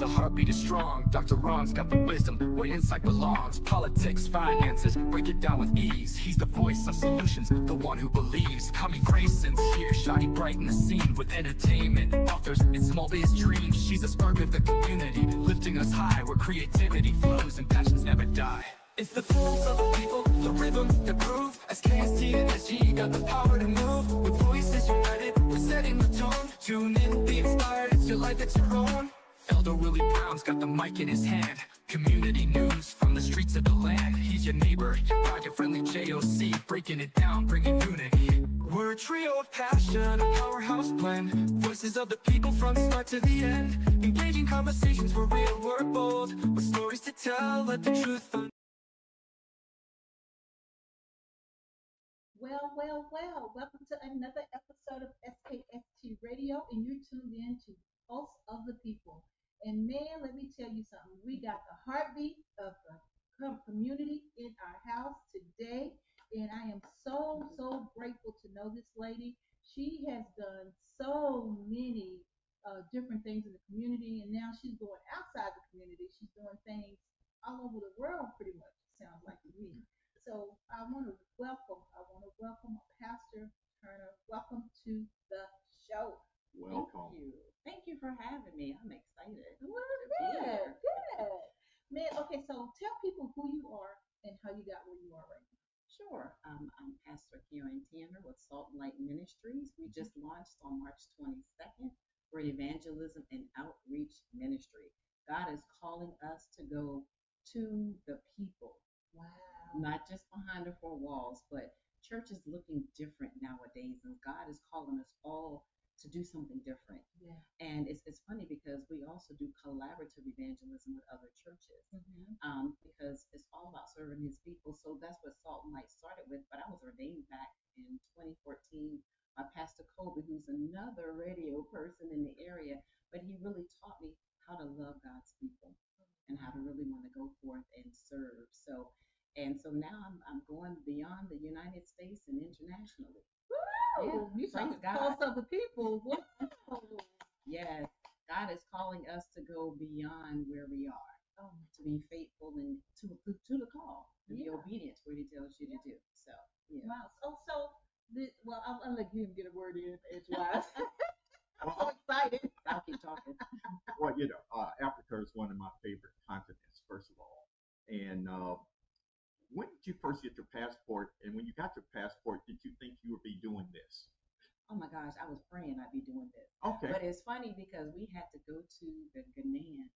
the heartbeat is strong. Dr. Ron's got the wisdom where insight belongs. Politics, finances, break it down with ease. He's the voice of solutions, the one who believes. Kami Grayson's here, shining bright in the scene. With entertainment, authors, and small biz dreams. She's a spark of the community, lifting us high where creativity flows and passions never die. It's the pulse of the people, the rhythm, the groove. SKST and SG got the power to move. With voices united, we're setting the tone. Tune in, be inspired, it's your life, it's your own. Elder Willie Brown's got the mic in his hand. Community news from the streets of the land. He's your neighbor, your pocket-friendly JOC. Breaking it down, bringing unity. We're a trio of passion, a powerhouse blend. Voices of the people from start to the end. Engaging conversations, we're real, we're bold. With stories to tell, let the truth unfold. Well. Welcome to another episode of SKST Radio, and you're tuned in to Pulse of the People. And man, let me tell you something. We got the heartbeat of the community in our house today, and I am so grateful to know this lady. She has done so many different things in the community, and now she's going outside the community. She's doing things all over the world, pretty much. Sounds like to me. So I want to welcome Pastor Turner. Welcome to the show. Welcome. Thank you for having me. I'm excited. Well, good. Man, okay, so tell people who you are and how you got where you are right now. Sure. I'm Pastor Karen Tanner with Salt Light Ministries. We just launched on March 22nd. We're an evangelism and outreach ministry. God is calling us to go to the people. Wow. Not just behind the four walls, but church is looking different nowadays, and God is calling us all to do something different. Yeah. And it's funny because we also do collaborative evangelism with other churches, because it's all about serving His people. So that's what Salt and Light started with. But I was ordained back in 2014 by Pastor Kobe, who's another radio person in the area, but he really taught me how to love God's people and how to really want to go forth and serve. So now I'm going beyond the United States and internationally. Woo! You praise talking God. Pulse of the People. Wow. Yes, God is calling us to go beyond where we are, to be faithful and to the call, to be obedient to what He tells you to do. So, yeah. Wow. Well, I'll let you get a word in edgewise. I'm so excited. I'll keep talking. Well, Africa is one of my favorite continents, first of all. And when did you first get your passport? And when you got your passport, did you think you would be doing this? Oh my gosh, I was praying I'd be doing this. Okay. But it's funny because we had to go to the Ghanaian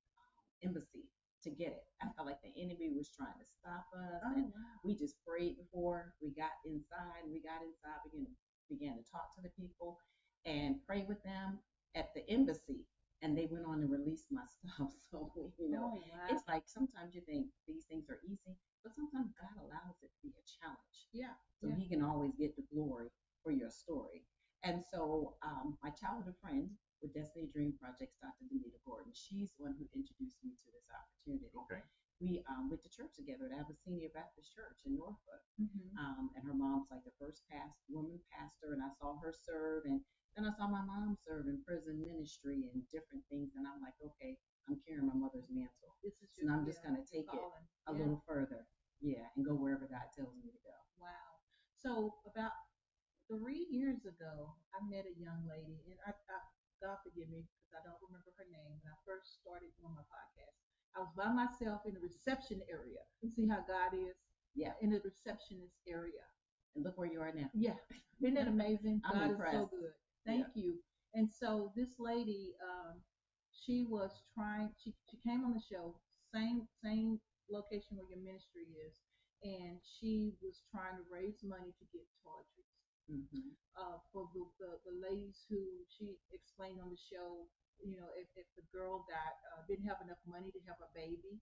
embassy to get it. I felt like the enemy was trying to stop us. And we just prayed before we got inside. We began to talk to the people and pray with them at the embassy. And they went on to release my stuff. So, it's like sometimes you think these things are easy, but sometimes God allows it to be a challenge. Yeah. So He can always get the glory for your story. And so my childhood friend with Destiny Dream Projects, Dr. Danita Gordon, she's the one who introduced me to this opportunity. Okay. We went to church together at Abyssinia Baptist Church in Norfolk. And her mom's like the first woman pastor, and I saw her serve, and then I saw my mom serve in prison ministry and different things, and I'm like, okay, I'm carrying my mother's mantle. And I'm just going to take it a little further, and go wherever God tells me to go. Wow. So about 3 years ago, I met a young lady, and I God forgive me because I don't remember her name when I first started doing my podcast. I was by myself in the reception area. See how God is? Yeah. In the receptionist area. And look where you are now. Yeah. Isn't that amazing? I'm God impressed. is so good. Thank you. And so this lady, she was trying. She came on the show, same location where your ministry is, and she was trying to raise money to get toiletries for the ladies who she explained on the show. If the girl didn't have enough money to have a baby,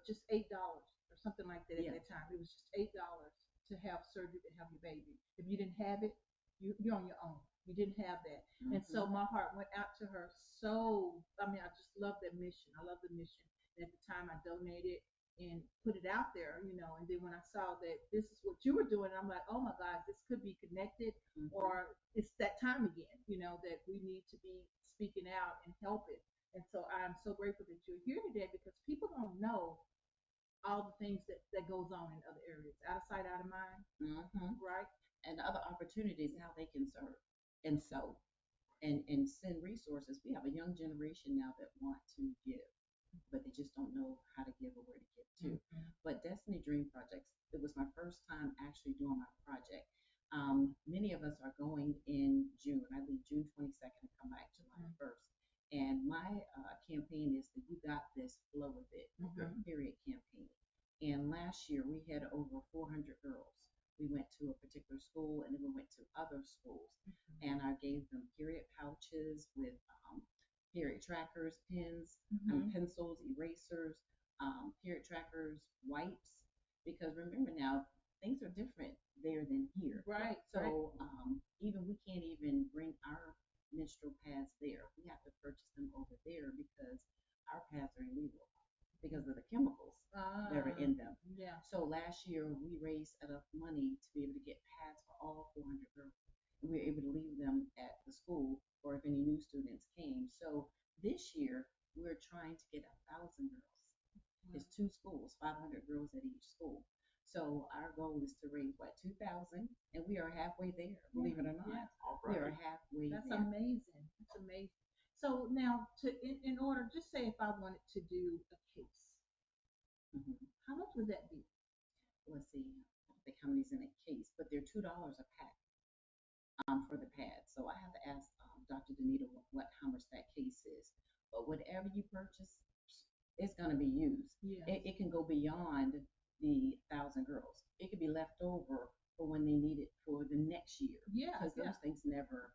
just $8 or something like that at that time. It was just $8 to have surgery to have your baby. If you didn't have it, you're on your own. You didn't have that. And so my heart went out to her. I just love that mission. I love the mission. And at the time I donated and put it out there, and then when I saw that this is what you were doing, I'm like, oh my God, this could be connected, or it's that time again, that we need to be speaking out and helping. And so I'm so grateful that you're here today because people don't know all the things that goes on in other areas. Out of sight, out of mind, right? And other opportunities, how they can serve and sow and send resources. We have a young generation now that want to give, but they just don't know how to give or where to give to. But Destiny Dream Projects, it was my first time actually doing my project. Many of us are going in June. I leave June 22nd and come back July 1st. And my campaign is the You Got This, Flow With It, period campaign. And last year we had over 400 girls. We went to a particular school and then we went to other schools. And I gave them period pouches with period trackers, pens, pencils, erasers, period trackers, wipes. Because remember now, things are different there than here. Right. So even we can't even bring our menstrual pads there. We have to purchase them over there because our pads are illegal because of the chemicals that are in them. Yeah. So last year we raised enough money to be able to get pads for all 400 girls. And we were able to leave them at the school or if any new students came. So this year we're trying to get 1,000 girls. It's 2 schools, 500 girls at each school. So our goal is to raise 2,000, and we are halfway there. Believe it or not, we are halfway That's there. amazing. That's amazing. So now, in order, just say if I wanted to do a case, how much would that be? Let's see, I don't think how many's in a case, but they're $2 a pack for the pad. So I have to ask Dr. Danita how much that case is. But whatever you purchase, it's going to be used. Yeah. It can go beyond the 1,000 girls. It could be left over for when they need it for the next year. Yeah. Because those things never,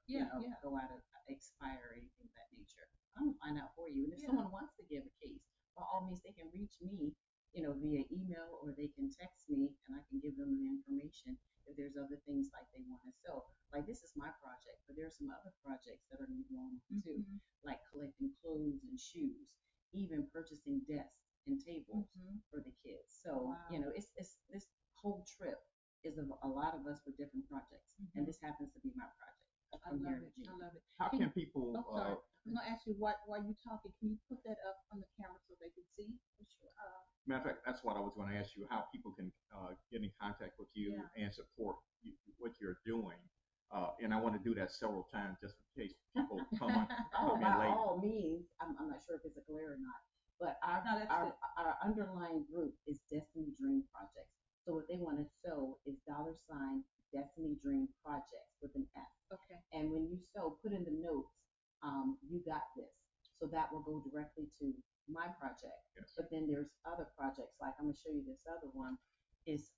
go out of expire or anything of that nature. I'm gonna find out for you. And if someone wants to give a case, by all means, they can reach me, via email or they can text me, and I can give them the information if there's other things like they want to sell. Like this is my project, but there's some other projects that are going on too, like collecting clothes and shoes, even purchasing desks and tables for the kids. So it's this whole trip is of a lot of us with different projects, and this happens to be my project. I love it. I love it. How can people? Sorry. I'm gonna ask you while you're talking. Can you put that up on the camera so they can see? Sure. Matter of fact, that's what I was going to ask you. How people can get in contact with you and support what you're doing. And I want to do that several times just in case people come in by late. all means, I'm not sure if it's clear or not, but our underlying group is Destiny Dream Projects. So what they want to sow is $ Destiny Dream Projects with an S. Okay. And when you sow, put in the notes, you got this. So that will go directly to my project. Yes. But then there's other projects, like I'm gonna show you this other one, is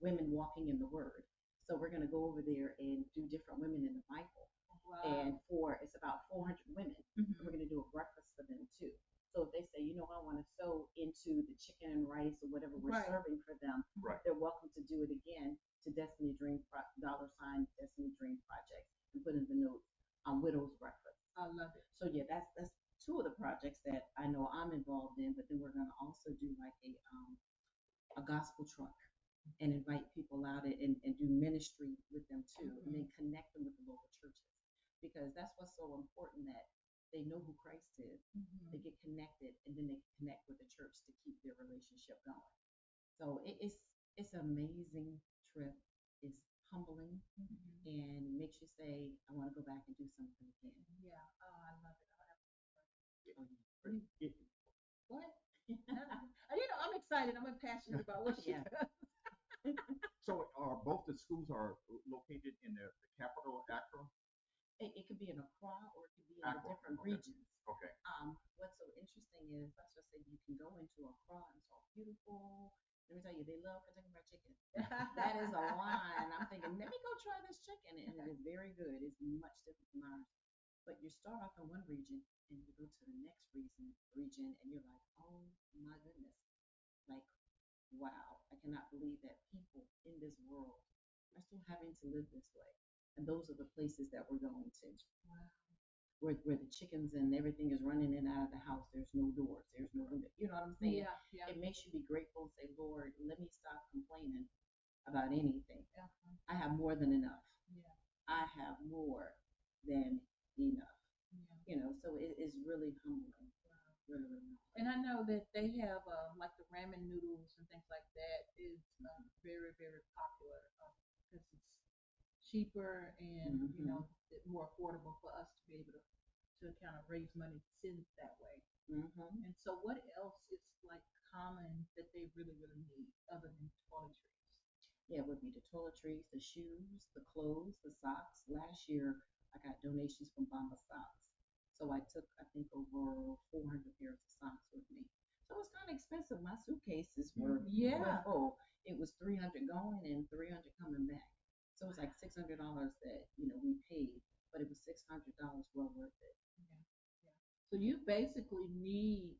Women Walking in the Word. So we're gonna go over there and do different women in the Bible. Wow. And it's about 400 women. And we're gonna do a breakfast for them too. So if they say, I want to sow into the chicken and rice or whatever we're serving for them, they're welcome to do it again to Destiny Dream $, Destiny Dream Projects, and put in the notes Widow's Breakfast. I love it. So yeah, that's 2 of the projects that I know I'm involved in. But then we're gonna also do like a gospel truck and invite people out and do ministry with them too, and then connect them with the local churches, because that's what's so important, that they know who Christ is. They get connected, and then they connect with the church to keep their relationship going. So it's an amazing trip. It's humbling and makes you say, I want to go back and do something again. Yeah. Oh, I love it. What? I'm excited. I'm passionate about what she does. So both the schools are located in the capital, Accra? It could be in Accra or it could be in Accra, the different okay. regions. Okay. What's so interesting is, let's just say you can go into Accra and it's all beautiful. Let me tell you, they love Kentucky Fried Chicken. That is a line. I'm thinking, let me go try this chicken, and it is very good. It's much different from ours. But you start off in one region and you go to the next region, and you're like, oh my goodness, like, wow, I cannot believe that people in this world are still having to live this way. And those are the places that we're going to. Wow. Where the chickens and everything is running in and out of the house. There's no doors. There's no window. You know what I'm saying? Yeah. It makes you be grateful and say, Lord, let me stop complaining about anything. I have more than enough. Yeah. I have more than enough. Yeah. So it is really humbling. And I know that they have like the ramen noodles and things like that is very, very popular because it's cheaper and more affordable for us to be able to kind of raise money to send that way. And so, what else is like common that they really, really need other than toiletries? Yeah, it would be the toiletries, the shoes, the clothes, the socks. Last year, I got donations from Bamba Socks. So I took, I think, over 400 pairs of socks with me. So it was kind of expensive. My suitcases were Yeah. full. It was 300 going and 300 coming back. So it was like $600 that, we paid, but it was $600 well worth it. Yeah. Yeah. So you basically need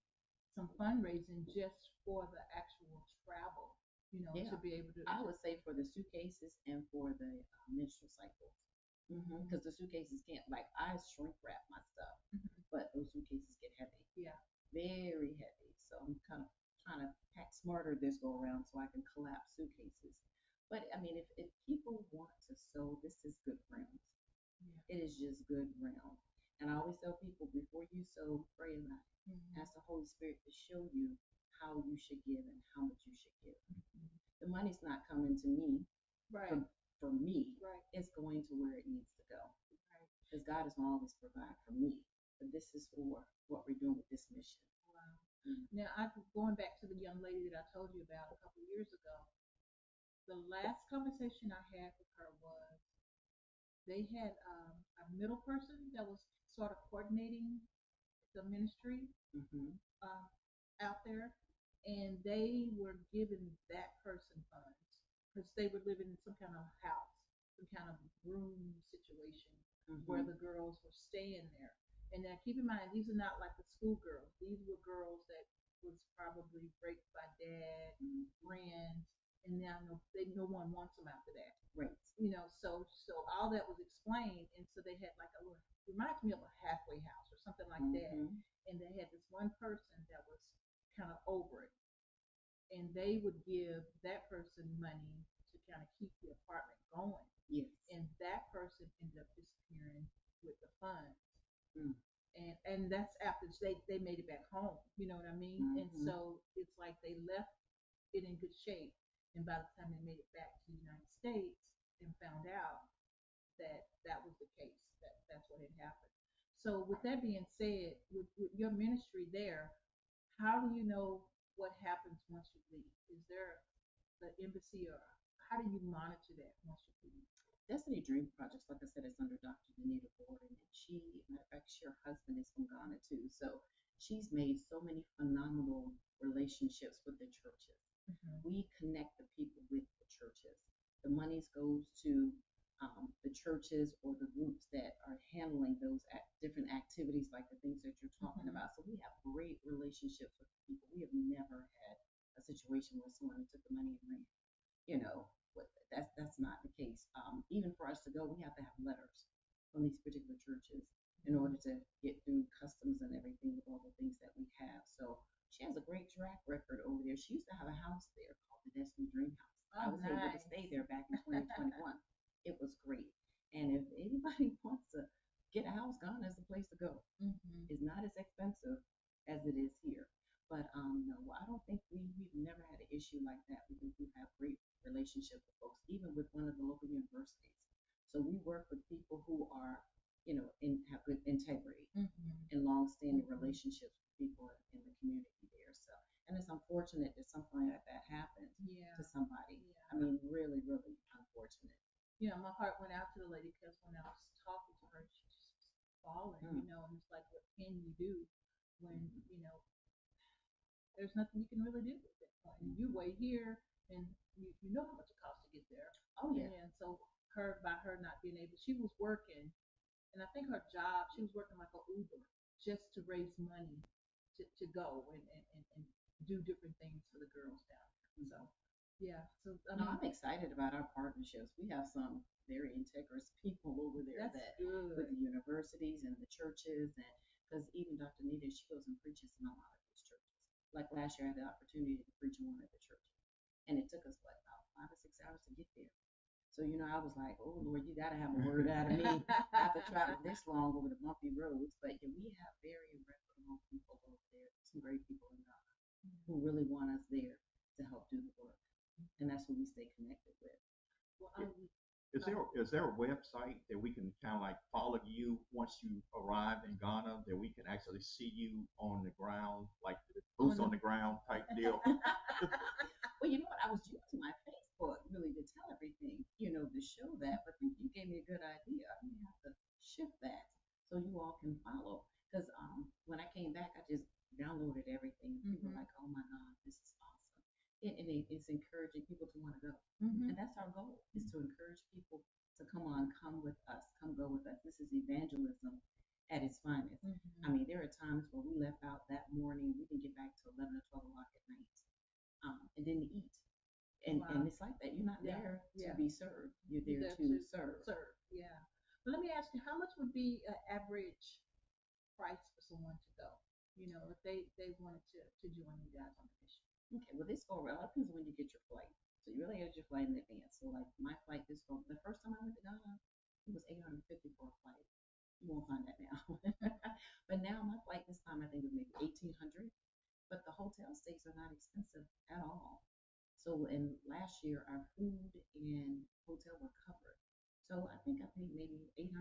some fundraising just for the actual travel, Yeah. to be able to. I would say for the suitcases and for the menstrual cycles. Because the suitcases can't, like, I shrink wrap my stuff, but those suitcases get heavy. Yeah. Very heavy. So I'm kind of trying to pack smarter this go around so I can collapse suitcases. But I mean, if people want to sew, this is good ground. Yeah. It is just good ground. And I always tell people before you sew, pray and ask the Holy Spirit to show you how you should give and how much you should give. The money's not coming to me Right. for me. Right. It's going to where it needs to go. Right. Because God is going to always provide for me. But this is for what we're doing with this mission. Wow. Now, going back to the young lady that I told you about a couple of years ago, the last conversation I had with her was they had a middle person that was sort of coordinating the ministry uh, out there, and they were giving that person funds because they were living in some kind of house, some kind of room situation where the girls were staying there. And now keep in mind, these are not like the school girls. These were girls that was probably raped by dad, friends, and now no one wants them after that. Right. So all that was explained, and so they had like a little, reminds me of a halfway house or something like that. And they had this one person that was kind of over it, and they would give that person money to kind of keep the apartment going. Yes. And that person ended up disappearing with the funds. And that's after they made it back home. You know what I mean? And so it's like they left it in good shape. And by the time they made it back to the United States and found out that that was the case, that's what had happened. So with that being said, with your ministry there, how do you know what happens once you leave? Is there the embassy, or how do you monitor that once you leave? Destiny Dream Projects, like I said, is under Dr. Danita Gordon, and matter of fact, her husband is from Ghana too. So she's made so many phenomenal relationships with the churches. We connect the people with the churches. The monies goes to the churches or the groups that are handling those different activities, like the things that you're talking about. So we have great relationships with people. We have never had a situation where someone took the money and ran. That's not the case. Even for us to go, we have to have letters from these particular churches in order to get through customs and everything with all the things that we have. So she has a great track record over there. She used to have a house there called the Destiny Dream House. I was able to stay there back in 2021. It was great. And if anybody wants to get a house, Ghana is the place to go. It's not as expensive as it is here. But no, I don't think we've never had an issue like that. We have great relationships with folks, even with one of the local universities. So we work with people who are, have good integrity and long-standing relationships with people in the community there. So, and it's unfortunate that something like that happens to somebody. I mean, really, really unfortunate. My heart went out to the lady because when I was talking to her, she just was falling, and it's like, what can you do when, there's nothing you can really do at that point. And you wait here, and you know how much it costs to get there. Oh, yeah. And so by her not being able, she was working, and I think her job, she was working like an Uber just to raise money to go and do different things for the girls down there. So, yeah. So, I'm excited about our partnerships. We have some very integrous people over there with the universities and the churches, and because even Dr. Nita, she goes and preaches in a lot of those churches. Like last year, I had the opportunity to preach in one of the churches, and it took us about 5 or 6 hours to get there. So, I was like, oh, Lord, you got to have a word out of me. I have to travel this long over the bumpy roads. But yeah, we have very reputable people over there, some great people in who really want us there to help do the work. And that's who we stay connected with. Well, Is there a website that we can kind of like follow you once you arrive in Ghana, that we can actually see you on the ground, like boots on the ground type deal? Well, you know what? I was using my Facebook really to tell everything, to show that. But you gave me a good idea. I'm gonna have to shift that so you all can follow. Because when I came back, I just downloaded everything. People were like, "Oh my God, this is awesome!" It's encouraging people to want to go, and that's our goal: is to encourage people to come with us, come go with us. This is evangelism at its finest. I mean, there are times where we left out that morning, we didn't get back to 11 or 12 o'clock at night. And then to eat. And it's like that. You're not there to be served. You're there to serve. Yeah. But let me ask you, how much would be an average price for someone to go? If they wanted to join you guys on the mission. Okay, well, this go around depends on when you get your flight. So you really get your flight in advance. So like my flight the first time I went to Ghana, it was $850 for a flight. You won't find that now. But now my flight this time I think was maybe $1,800. But the hotel stays are not expensive at all. So in last year, our food and hotel were covered. So I think I paid maybe $800.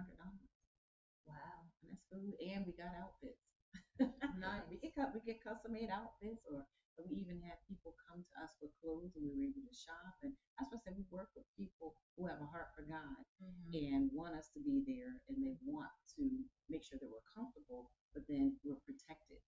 Wow. And that's food, and we got outfits. Nice. We get custom made outfits, or we even had people come to us with clothes, and we were able to shop. And that's what I said, we work with people who have a heart for God and want us to be there, and they want to make sure that we're comfortable, but then we're protected.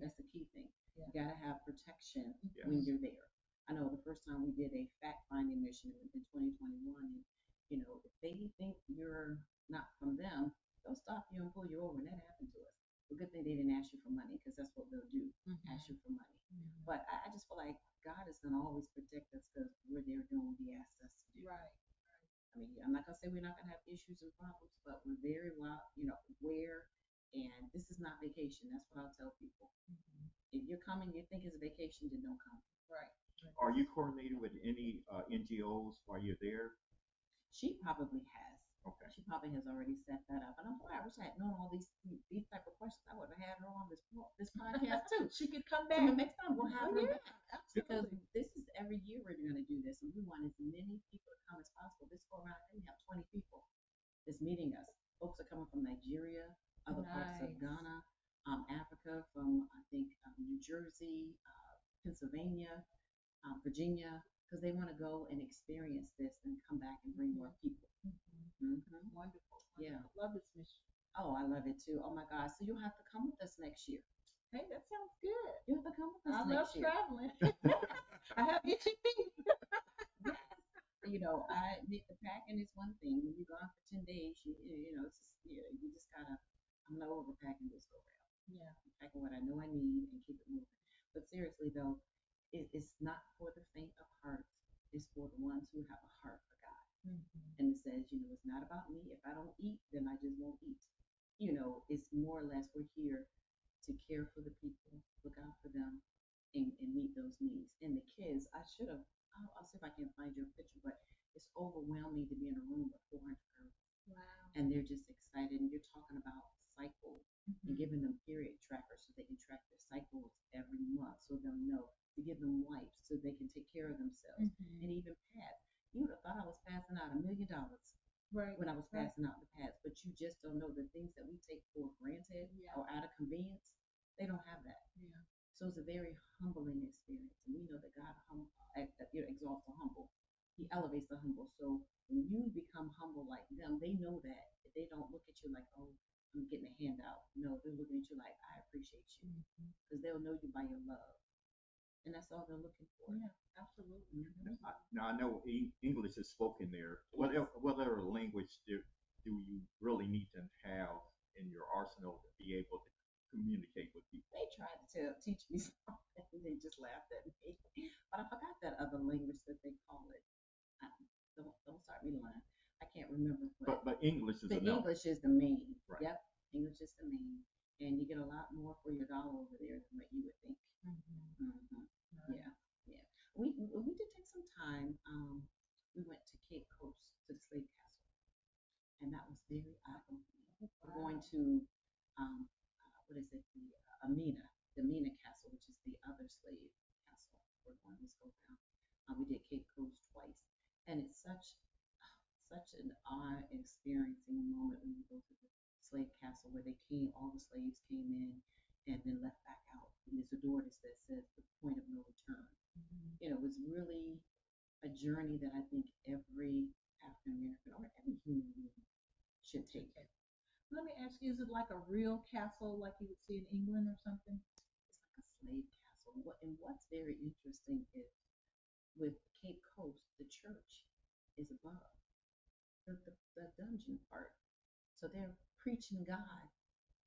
That's the key thing. Yeah. You got to have protection when you're there. I know the first time we did a fact-finding mission in 2021, and if they think you're not from them, they'll stop you and pull you over, and that happened to us. The good thing they didn't ask you for money, because that's what they'll do, ask you for money. But I just feel like God is going to always protect us because we're there doing what He asked us to do. Right. I mean, I'm not going to say we're not going to have issues and problems, but we're very well, aware. And this is not vacation. That's what I'll tell people. If you're coming, you think it's a vacation, then don't come. Right. Are you coordinated with any NGOs while you're there? She probably has. Okay. She probably has already set that up. And I'm sorry, I wish I had known all these type of questions. I would have had her on this podcast too. She could come So back. next time we'll have her back. Because Absolutely. this is every year we're going to do this, and we want as many people to come as possible. This go around, we have 20 people that's meeting us. Folks are coming from Nigeria, other parts of Nice. Ghana, Africa, from I think New Jersey, Pennsylvania, Virginia, because they want to go and experience this and come back and bring more people. Wonderful. Yeah. Love this mission. Oh, I love it too. Oh my God! So you'll have to come with us next year. Hey, that sounds good. You have to come with us I love next year. traveling. I have itchy feet. Yes. The packing is one thing. When you're gone for 10 days, it's just, you just gotta. I'm not overpacking this go around. Yeah. I'm packing what I know I need and keep it moving. But seriously though, it's not for the faint of heart. It's for the ones who have a heart for God. And it says, it's not about me. If I don't eat, then I just won't eat. It's more or less we're here to care for the people, look out for them, and meet those needs. And the kids, I'll see if I can find your picture, but it's overwhelming to be in a room with 400 girls. Wow. And they're just excited. And you're talking about cycles and giving them period trackers so they can track their cycles every month so they'll know. To give them wipes so they can take care of themselves. And even pads. You would have thought I was passing out $1 million Right. when I was passing out the pads, but you just don't know the things that we take for granted or out of convenience. They don't have that. Yeah. So it's a very humbling experience. And we know that God exalts the humble. He elevates the humble. So when you become humble like them, they know that. They don't look at you like, oh, I'm getting a handout. No, they're looking at you like, I appreciate you. Because they'll know you by your love. And that's all they're looking for. Yeah, absolutely. Now I know English is spoken there. What other language do you really need to have in your arsenal to be able to communicate with people? They tried to teach me something, and they just laughed at me. But I forgot that other language that they call it. Don't start me lying. I can't remember. But English is the enough. English is the main. Right. Yep, English is the main, and you get a lot more for your dollar over there than what you would think. Yeah. We did take some time. We went to Cape Coast to the slave castle, and that was very eye-opening. We're going to what is it? The Amina Castle, which is the other slave passport on this go round. We did Cape Coast twice, and it's such an awe-experiencing moment when you go to the slave castle where all the slaves came in and then left back out. And there's a door that says the point of no return. You know, it was really a journey that I think every African American or every human being should take. Let me ask you, is it like a real castle like you would see in England or something? It's like a slave castle. And what's very interesting is with Cape Coast, the church is above the dungeon part. So they're preaching God,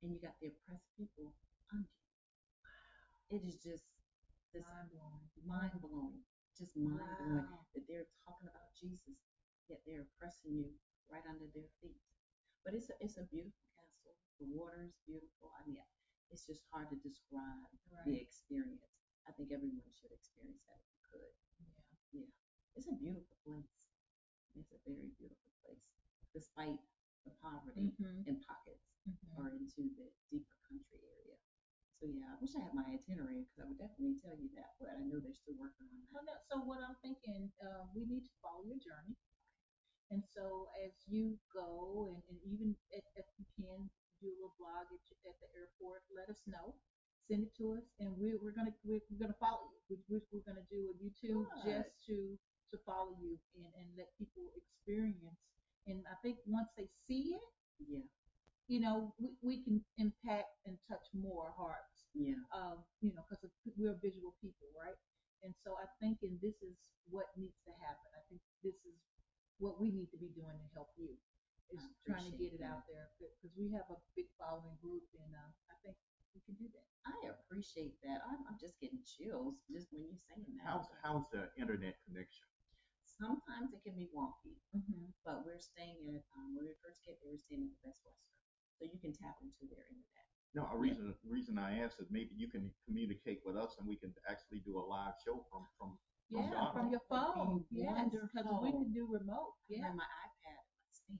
and you got the oppressed people under you. It is just this mind blowing, just mind blowing that they're talking about Jesus, yet they're oppressing you right under their feet. But it's a beautiful castle. The water is beautiful. I mean, it's just hard to describe the experience. I think everyone should experience that if you could. Yeah. It's a beautiful place. It's a very beautiful place, despite the poverty in pockets or into the deeper country area. So yeah, I wish I had my itinerary because I would definitely tell you that, but I know they're still working on that. So what I'm thinking, we need to follow your journey. And so as you go, and even if you can do a little blog at the airport, let us know. Send it to us, and we're gonna follow you. We're gonna do a YouTube just to follow you and let people experience. And I think once they see it, you know, we can impact and touch more hearts. You know, because we're visual people, right? And so I think, and this is what needs to happen. I think this is what we need to be doing to help you, is trying to get it out there, because we have a big following group, and I think we can do that. I appreciate that. I'm just getting chills just when you're saying that. How's the internet connection? Sometimes it can be wonky, but we're staying at, when we first get there, we're staying at the Best Western. So you can tap into their internet. No, reason I asked is maybe you can communicate with us and we can actually do a live show from from your phone. Yes, because we can do remote. Yeah, my iPad and my stand.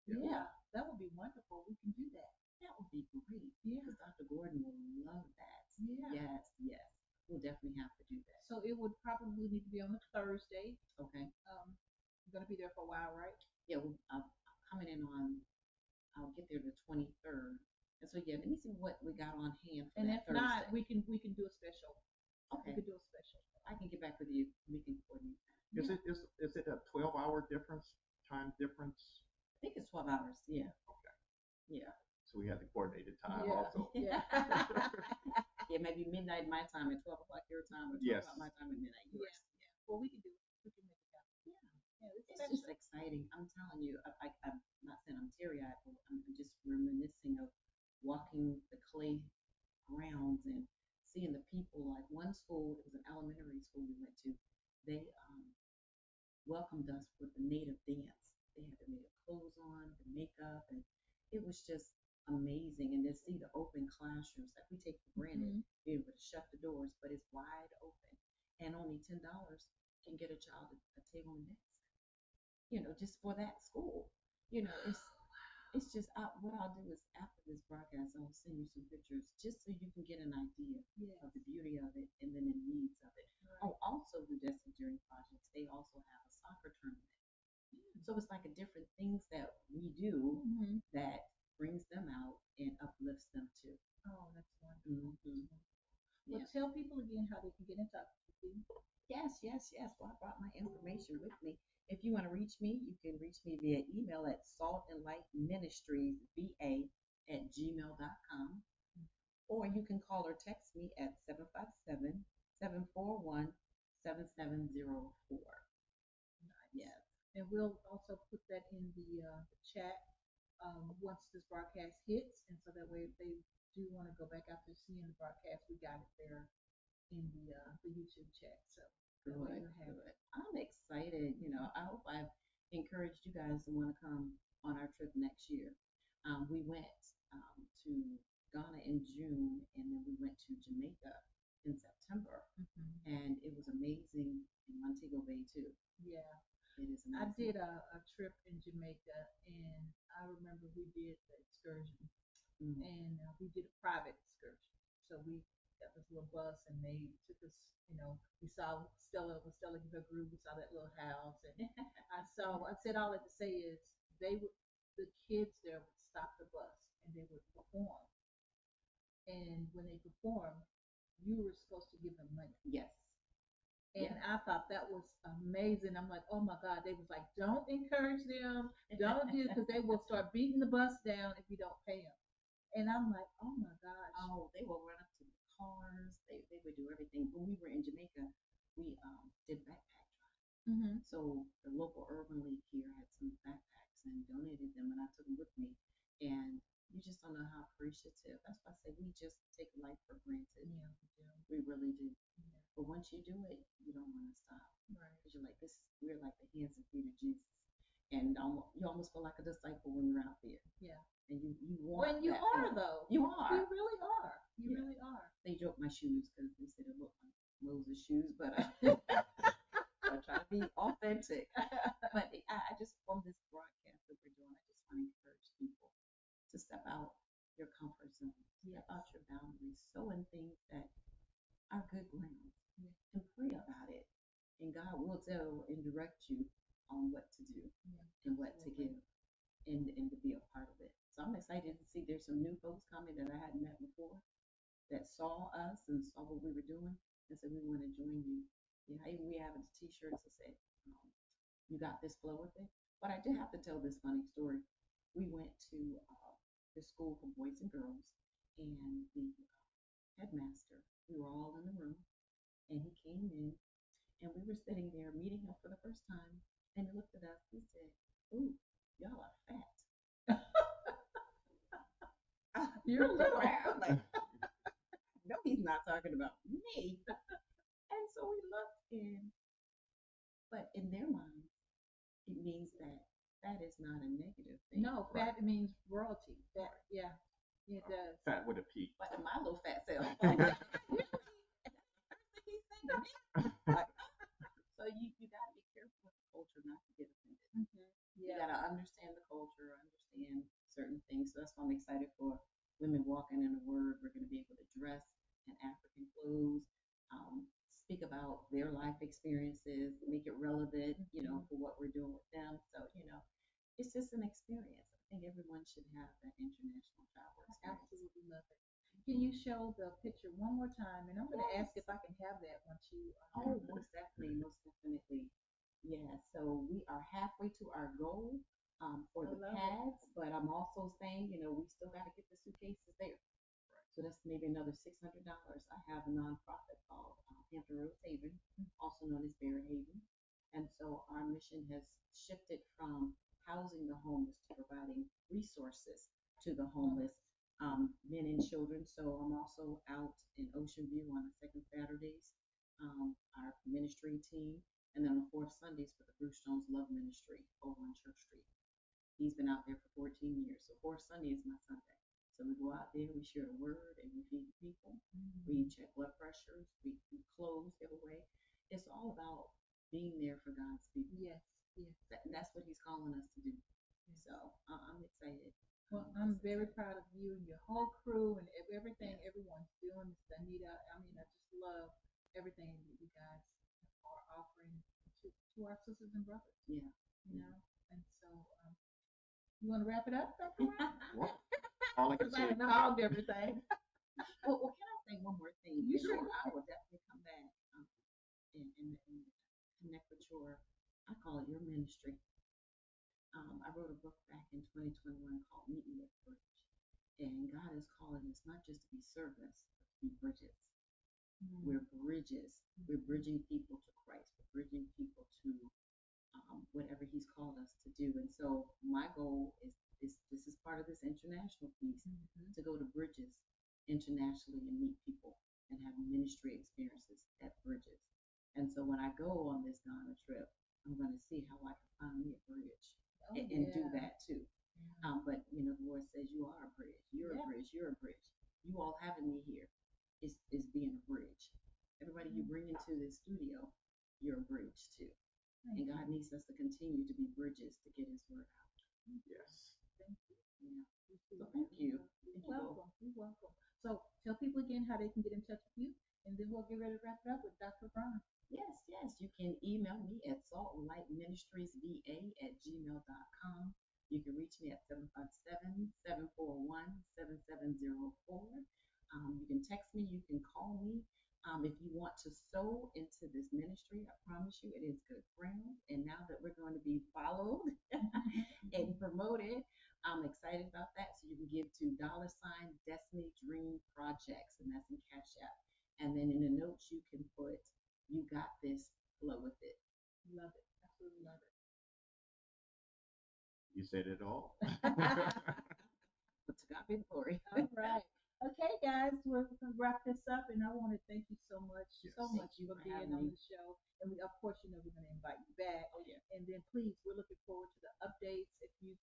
Yeah, that would be wonderful. We can do that. That would be great. Yeah, because Dr. Gordon will love that. Yeah. Yes. We'll definitely have to do that. So it would probably need to be on a Thursday. Okay. You're gonna be there for a while, right? Yeah, I'm coming in on. I'll get there the 23rd. And so yeah, let me see what we got on hand for and that if Thursday. not, we can do a special. Okay. We could do a special. I can get back with you. We can coordinate that. Is it a 12-hour time difference? I think it's 12 hours. Yeah. Okay. Yeah. So we have the coordinated time Yeah. also. Yeah. Yeah, maybe midnight my time at 12 o'clock your time, or 12 o'clock my time at midnight yours. Yeah. Well, we can do it. We can make it happen. Yeah. It's just exciting. I'm telling you, I'm not saying I'm teary-eyed, but I'm just reminiscing of walking the clay grounds and seeing the people. Like one school, it was an elementary school we went to. They welcomed us with the native dance. They had the native clothes on, the makeup, and it was just amazing. And to see the open classrooms, like we take for granted, being able to shut the doors, but it's wide open, and only $10 can get a child a table and desk. You know, just for that school. You know, it's just what I'll do is after this broadcast, I'll send you some pictures just so you can get an idea of the beauty of it and then the needs of it. Right. Oh, also the Destiny Journey projects, they also have a soccer tournament. So it's like a different things that we do that brings them out and uplifts them too. Oh, that's wonderful. Well, tell people again how they can get in touch with you. Yes. Well, I brought my information with me. If you want to reach me, you can reach me via email at saltandlightministriesva@gmail.com, or you can call or text me at 757-741-7704. Yes. And we'll also put that in the chat once this broadcast hits, and so that way if they do want to go back after seeing the broadcast, we got it there in the YouTube chat. So good. I'm excited. You know, I hope I've encouraged you guys to want to come on our trip next year. We went to Ghana in June, and then we went to Jamaica in September, and it was amazing in Montego Bay too. Yeah. It is amazing. I did a trip in Jamaica, and I remember we did the excursion, and we did a private excursion. So we got this little bus, and they took us. You know, we saw Stella with Stella give her group. We saw that little house, and I saw. I said all that to say is they would the kids there would stop the bus and they would perform. And when they performed, you were supposed to give them money. Yes. And I thought that was amazing. I'm like, oh my God. They was like, don't encourage them. Don't do it because they will start beating the bus down if you don't pay them. And I'm like, oh my gosh. Oh, they will run up to the cars. They would do everything. When we were in Jamaica, we did backpack drive. Mm-hmm. So the local urban league here had some backpacks and donated them, and I took them with me. And you just don't know how appreciative. That's why I say we just take life for granted. Yeah, we do. We really do. Yeah. But once you do it, you don't want to stop. Right. Because you're like, this, we're like the hands and feet of Jesus. And you almost feel like a disciple when you're out there. Yeah. And you want When you that are, feeling. though. You are. You really are. You Yeah. really are. They joke my shoes because they said it looked like Moses' shoes, but I try to be authentic. But I just, from this broadcast that we're doing, I just want to encourage people to step out your comfort zone, step out your boundaries, sow in things that are good ground, and pray about it. And God will tell and direct you on what to do and what to give and to be a part of it. So I'm excited to see there's some new folks coming that I hadn't met before that saw us and saw what we were doing and said, we want to join you. Yeah, we have t-shirts that say, you got this, flow with it. But I did have to tell this funny story. We went to the school for boys and girls, and the headmaster, we were all in the room, and he came in, and we were sitting there meeting him for the first time, and he looked at us and said, ooh, y'all are fat. You're little. Like, no, he's not talking about me. And so we looked but in their mind, it means that fat is not a negative thing. No, fat means royalty. Fat, yeah, it does. Fat with a P. But in my little fat self, so you got to be careful with the culture not to get offended. Mm-hmm. You got to understand the culture, understand certain things. So that's why I'm excited for women walking in the Word. We're going to be able to dress in African clothes, speak about their life experiences, make it relevant, for what we're doing with them. So, it's just an experience. I think everyone should have that international travel experience. Absolutely love it. Can you show the picture one more time? And I'm going to ask if I can have that once you. Oh, most definitely. Yeah. So we are halfway to our goal for the pads, but I'm also saying, we still got to get the suitcases there. So that's maybe another $600. I have a nonprofit called Hampton Roads Haven, also known as Barrett Haven. And so our mission has shifted from housing the homeless to providing resources to the homeless, men and children. So I'm also out in Ocean View on the second Saturdays, our ministry team, and then on the fourth Sundays for the Bruce Jones Love Ministry over on Church Street. He's been out there for 14 years. So fourth Sunday is my Sunday. So we go out there, we share the word, and we feed people. We check blood pressures, we clothes, give away. It's all about being there for God's people. Yes. That's what He's calling us to do. So I'm excited. Well, I'm very proud of you and your whole crew and everything everyone's doing. Miss Anita, I just love everything that you guys are offering to our sisters and brothers. Yeah. And so you want to wrap it up, Dr. Ron? Well, all I can say. I hogged everything. Well, can I say one more thing? You sure? I will definitely come back and connect with I call it your ministry. I wrote a book back in 2021 called Meet Me at the Bridge. And God is calling us not just to be servants, but to be bridges. We're bridges. We're bridging people to Christ. We're bridging people to whatever He's called us to do. And so my goal is this is part of this international piece, to go to bridges internationally and meet people and have ministry experiences at bridges. And so when I go on this Ghana trip, I'm going to see how I can find me a bridge and do that too. But the Lord says you are a bridge. You're a bridge. You're a bridge. You all having me here is being a bridge. Everybody you bring into this studio, you're a bridge too. And God needs us to continue to be bridges to get His word out. Yes. Thank you. Yeah. Receive So thank it. you. You're Thank you both. welcome. You're welcome. So tell people again how they can get in touch with you, and then we'll get ready to wrap it up with Dr. Ron. Yes, yes. You can email me at saltlightministriesva@gmail.com. You can reach me at 757-741-7704. You can text me. You can call me. If you want to sow into this ministry, I promise you it is good ground. And now that we're going to be followed and promoted, I'm excited about that. So you can give to $Destiny Dream Projects, and that's in Cash App. And then in the notes you can put, "You got this, flow with it." Love it. Absolutely love it. You said it all. But to God be the glory. All right. Okay, guys, we're going to wrap this up, and I want to thank you so much, Yes. so Thank much you for for being having on me. the show. And we, of course, we're going to invite you back. Oh, yeah. And then, please, we're looking forward to the updates. If you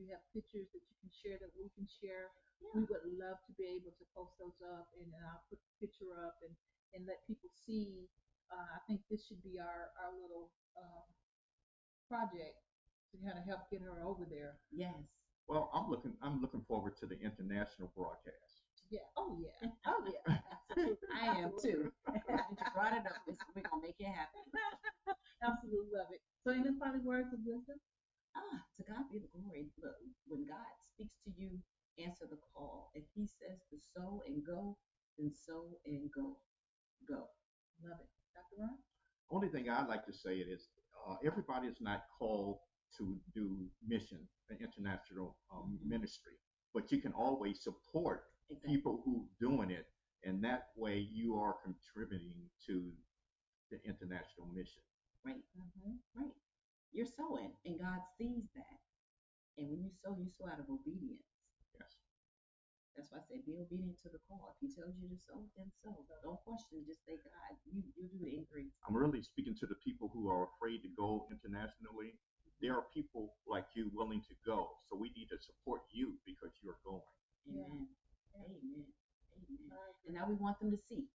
have pictures that you can share that we can share, we would love to be able to post those up, and I'll put the picture up and let people see. I think this should be our little project to kind of help get her over there. Yes. Well, I'm looking forward to the international broadcast. Yeah. Oh yeah. Oh yeah. Absolutely. I am too. Since you brought it up, we're going to make it happen. Absolutely love it. So, any final words of wisdom? To God be the glory. Look, when God speaks to you, answer the call. If He says to sow and go, then sow and go. Go. Love it. Dr. Ron? Only thing I'd like to say is everybody is not called to do mission, international ministry, but you can always support Exactly. people who doing it, and that way you are contributing to the international mission. Right. Mm-hmm. Right. You're sowing, and God sees that. And when you sow out of obedience. Yes. That's why I say be obedient to the call. If He tells you to sow, then sow. Don't question. Just say, God, you do the increase. I'm really speaking to the people who are afraid to go internationally. There are people like you willing to go, so we need to support you because you're going. Amen. Yeah. Amen. Amen. Right. And now we want them to see.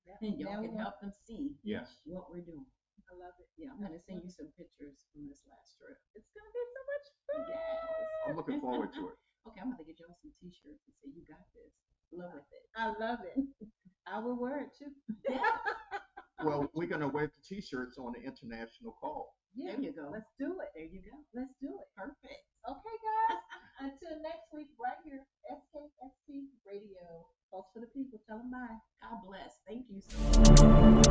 Yeah. And y'all Now we can help them see Yes. what we're doing. I love it. Yeah, I'm gonna send you some pictures from this last trip. It's gonna be so much fun. Yes. I'm looking forward to it. Okay, I'm gonna get y'all some t-shirts and say, "You got this. Flow with it." I love it. I will wear it too. Yeah. Well, we're going to wear the T-shirts on the international call. Yeah. There you go. Let's do it. There you go. Let's do it. Perfect. Okay, guys. Until next week, right here, SKST Radio. Post for the people. Tell them bye. God bless. Thank you so much.